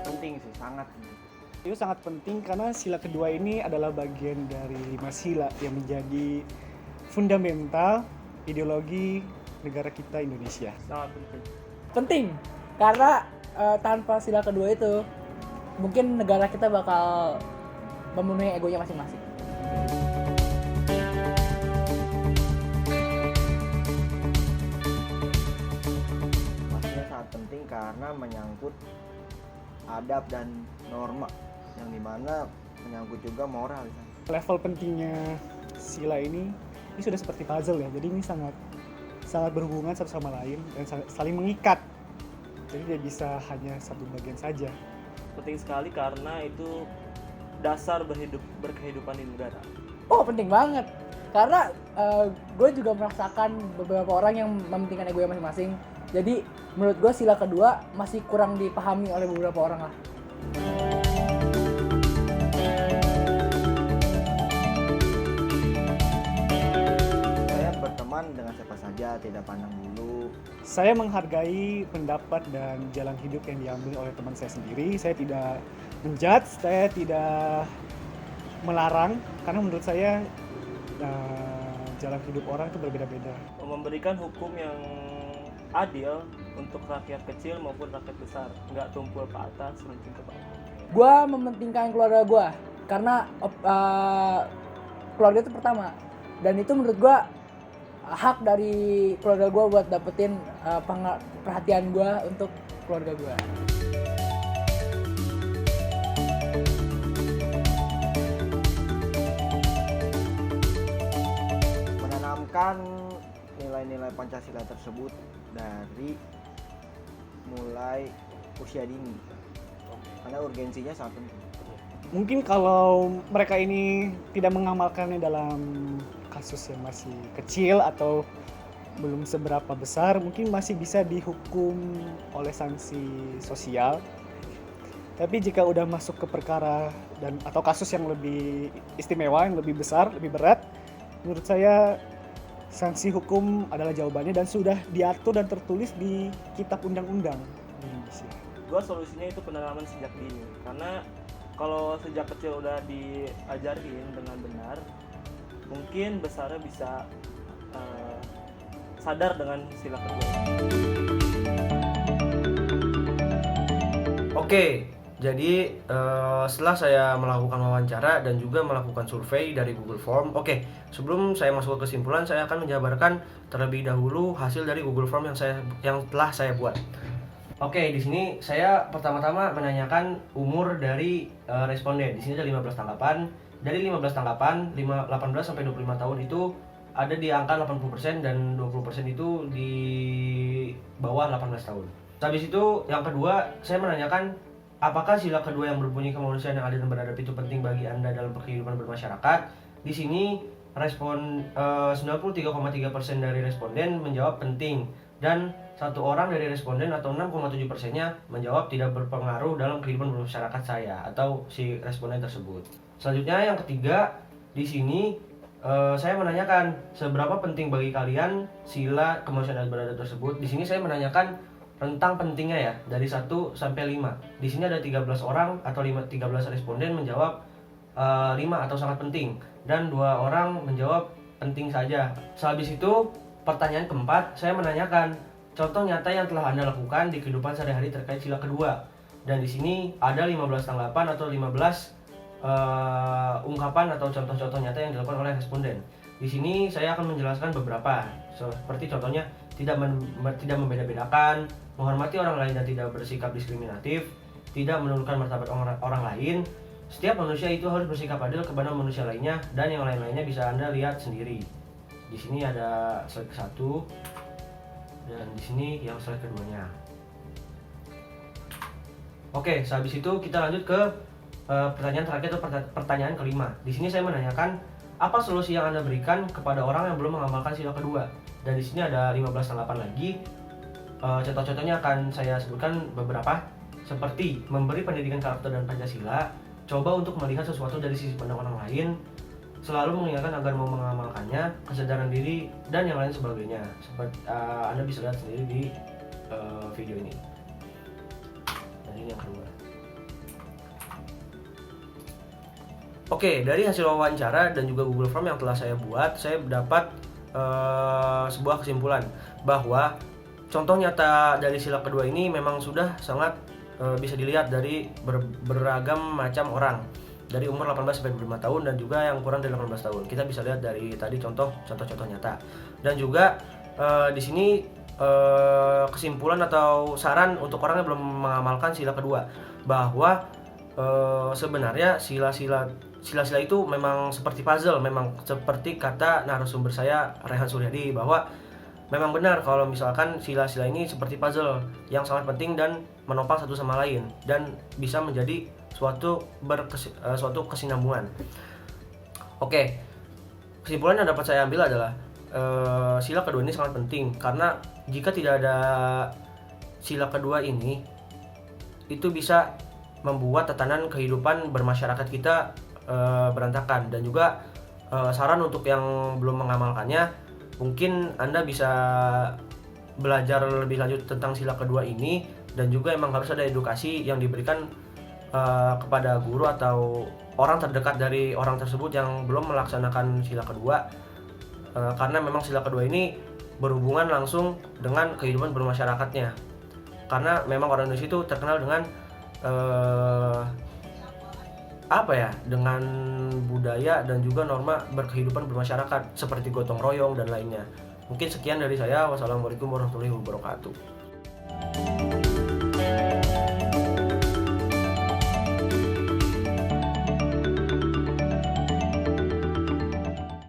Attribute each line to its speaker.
Speaker 1: Penting sih, sangat.
Speaker 2: Itu sangat penting karena sila kedua ini adalah bagian dari 5 sila yang menjadi fundamental ideologi negara kita Indonesia.
Speaker 1: Sangat penting.
Speaker 3: Penting karena tanpa sila kedua itu mungkin negara kita bakal memenuhi egonya masing-masing.
Speaker 1: Pastinya sangat penting karena menyangkut adab dan norma, yang dimana menyangkut juga moral.
Speaker 2: Level pentingnya sila ini sudah seperti puzzle ya. Jadi ini sangat berhubungan satu sama lain dan saling mengikat. Jadi tidak bisa hanya satu bagian saja.
Speaker 4: Penting sekali karena itu dasar berkehidupan di negara.
Speaker 3: Oh, penting banget. Karena gue juga merasakan beberapa orang yang mementingkan egonya masing-masing. Jadi menurut gue sila kedua masih kurang dipahami oleh beberapa orang lah.
Speaker 1: Saya berteman dengan siapa saja, tidak pandang bulu.
Speaker 2: Saya menghargai pendapat dan jalan hidup yang diambil oleh teman saya sendiri. Saya tidak menjudge, saya tidak melarang, karena menurut saya jalan hidup orang itu berbeda-beda.
Speaker 4: Memberikan hukum yang adil untuk rakyat kecil maupun rakyat besar, nggak tumpul ke atas, runcing ke bawah.
Speaker 3: Gue mementingkan keluarga gue karena keluarga itu pertama, dan itu menurut gue hak dari keluarga gue buat dapetin perhatian gue untuk keluarga gue.
Speaker 1: Menanamkan nilai-nilai Pancasila tersebut dari mulai usia dini, karena urgensinya sangat penting.
Speaker 2: Mungkin kalau mereka ini tidak mengamalkannya dalam kasus yang masih kecil atau belum seberapa besar, mungkin masih bisa dihukum oleh sanksi sosial. Tapi jika udah masuk ke perkara atau kasus yang lebih istimewa, yang lebih besar, lebih berat, menurut saya sanksi hukum adalah jawabannya dan sudah diatur dan tertulis di kitab undang-undang di Indonesia.
Speaker 4: Gua solusinya itu penanaman sejak dini, karena kalau sejak kecil udah diajarin dengan benar, mungkin besarnya bisa sadar dengan sila kedua.
Speaker 5: Oke, jadi setelah saya melakukan wawancara dan juga melakukan survei dari Google Form, sebelum saya masuk ke kesimpulan, saya akan menjabarkan terlebih dahulu hasil dari Google Form yang telah saya buat. Oke, di sini saya pertama-tama menanyakan umur dari responden. Di sini ada 15 tanggapan. Dari 15 tanggapan, 18 sampai 25 tahun itu ada di angka 80% dan 20% itu di bawah 18 tahun. Habis itu yang kedua, saya menanyakan apakah sila kedua yang berbunyi kemanusiaan yang adil dan beradab itu penting bagi Anda dalam kehidupan bermasyarakat. Di sini respon 93,3% dari responden menjawab penting, dan satu orang dari responden atau 6,7%-nya menjawab tidak berpengaruh dalam kehidupan bermasyarakat saya atau si responden tersebut. Selanjutnya yang ketiga, di sini saya menanyakan seberapa penting bagi kalian sila kemanusiaan dan beradab tersebut. Di sini saya menanyakan rentang pentingnya ya, dari 1 sampai 5. Di sini ada 13 orang atau 13 responden menjawab 5 atau sangat penting, dan 2 orang menjawab penting saja. Sehabis itu pertanyaan keempat, saya menanyakan contoh nyata yang telah Anda lakukan di kehidupan sehari-hari terkait sila kedua. Dan di sini ada 15 tanggapan atau 15 ungkapan atau contoh-contoh nyata yang dilakukan oleh responden. Di sini saya akan menjelaskan beberapa, seperti contohnya tidak membeda-bedakan, menghormati orang lain dan tidak bersikap diskriminatif, tidak menurunkan martabat orang lain. Setiap manusia itu harus bersikap adil kepada manusia lainnya, dan yang lain-lainnya bisa Anda lihat sendiri. Di sini ada slide ke-1 dan di sini yang slide keduanya. Oke, sehabis itu kita lanjut ke pertanyaan terakhir atau pertanyaan kelima. Di sini saya menanyakan apa solusi yang Anda berikan kepada orang yang belum mengamalkan sila kedua. Dan di sini ada 15 tanggapan lagi. Contoh-contohnya akan saya sebutkan beberapa, seperti memberi pendidikan karakter dan Pancasila, coba untuk melihat sesuatu dari sisi pandang orang lain, selalu mengingatkan agar mau mengamalkannya, kesadaran diri, dan yang lain sebagainya. Seperti Anda bisa lihat sendiri di video ini. Dan ini yang kedua. Oke, dari hasil wawancara dan juga Google Form yang telah saya buat, saya dapat sebuah kesimpulan bahwa contoh nyata dari sila kedua ini memang sudah sangat bisa dilihat dari beragam macam orang, dari umur 18 sampai 25 tahun dan juga yang kurang dari 18 tahun. Kita bisa lihat dari tadi contoh-contoh nyata. Dan juga di sini kesimpulan atau saran untuk orang yang belum mengamalkan sila kedua, bahwa sebenarnya sila-sila itu memang seperti puzzle, memang seperti kata narasumber saya Rehan Suryadi, bahwa memang benar kalau misalkan sila-sila ini seperti puzzle yang sangat penting dan menopang satu sama lain dan bisa menjadi suatu kesinambungan. Oke, kesimpulan yang dapat saya ambil adalah sila kedua ini sangat penting, karena jika tidak ada sila kedua ini, itu bisa membuat tatanan kehidupan bermasyarakat kita berantakan. Dan juga saran untuk yang belum mengamalkannya, mungkin Anda bisa belajar lebih lanjut tentang sila kedua ini, dan juga emang harus ada edukasi yang diberikan kepada guru atau orang terdekat dari orang tersebut yang belum melaksanakan sila kedua, karena memang sila kedua ini berhubungan langsung dengan kehidupan bermasyarakatnya, karena memang orang Indonesia itu terkenal dengan dengan budaya dan juga norma berkehidupan bermasyarakat seperti gotong royong dan lainnya. Mungkin sekian dari saya. Wassalamualaikum warahmatullahi wabarakatuh.